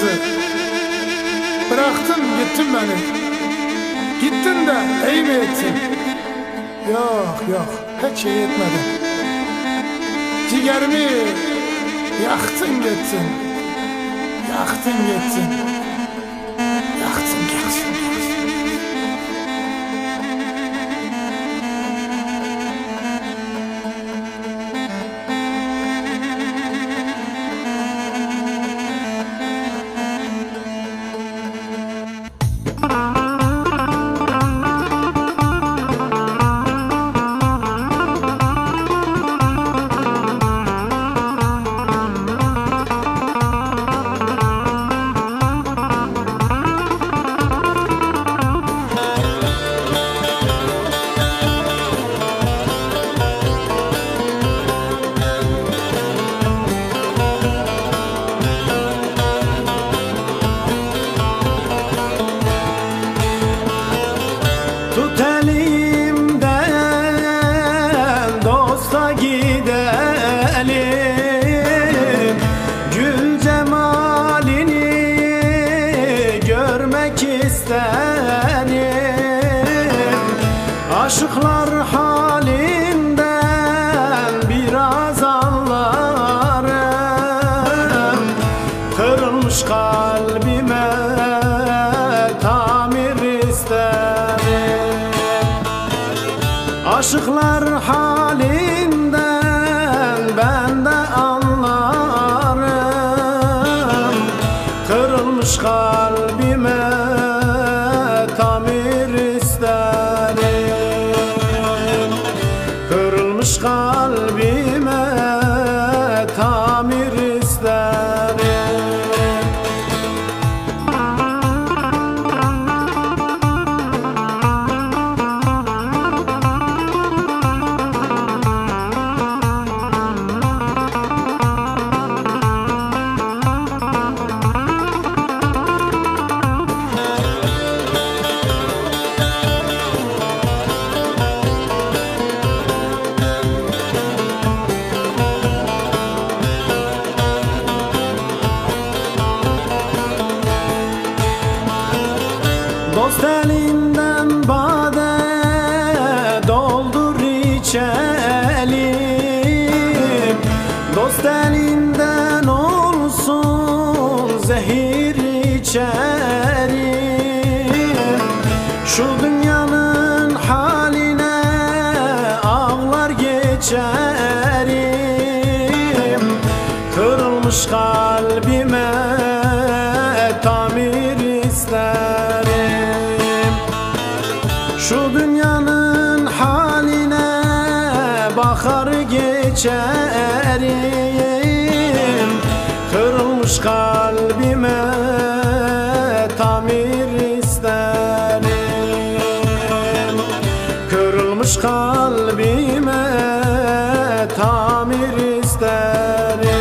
kızı. Bıraktın gittin beni. Gittin de iyi mi ettin? Yok yok, hiç iyi etmedin. Ciğerimi yaktın gittin. Yaktın gittin. Yaktın gittin. Tut elimden dosta gidelim, gül cemalini görmek isterim. Aşıklar halinden biraz anlarım. Kırılmış kalbime tamir isterim. Aşıklar halinden ben de anlarım. Kırılmış kalbime tamir isterim. Kırılmış kalbime tamir isterim. Dost elinden bade doldur içelim. Dost elinden olsun zehir içerim. Şu dünyanın haline ağlar geçerim. Kırılmış kalbime tamir isterim. Şu dünyanın haline bakar geçerim. Kırılmış kalbime tamir isterim. Kırılmış kalbime tamir isterim.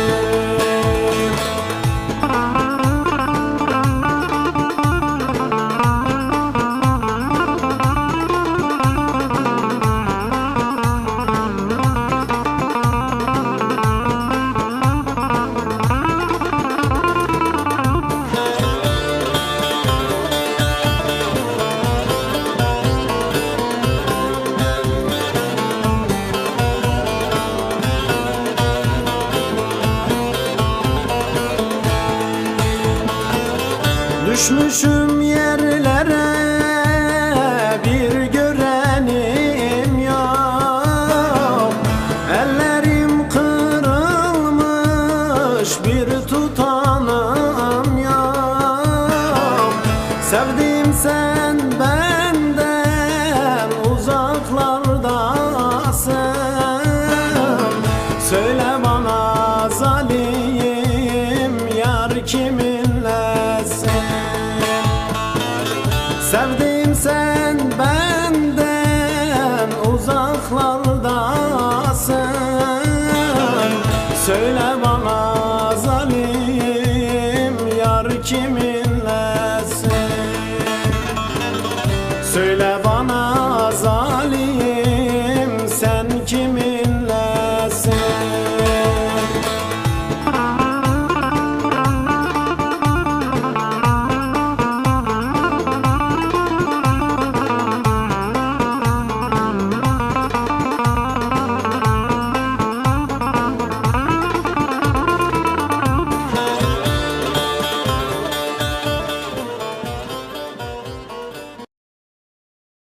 Düşmüşüm yerlere bir görenim yok. Ellerim kırılmış bir tutanım yok. Sevdiğim sen benden uzaklardasın. Söyle bana zalim yar kiminlesin? Sevdiğim sen benden uzaklardasın. Söyle bana zalim yar kiminlesin? Söyle bana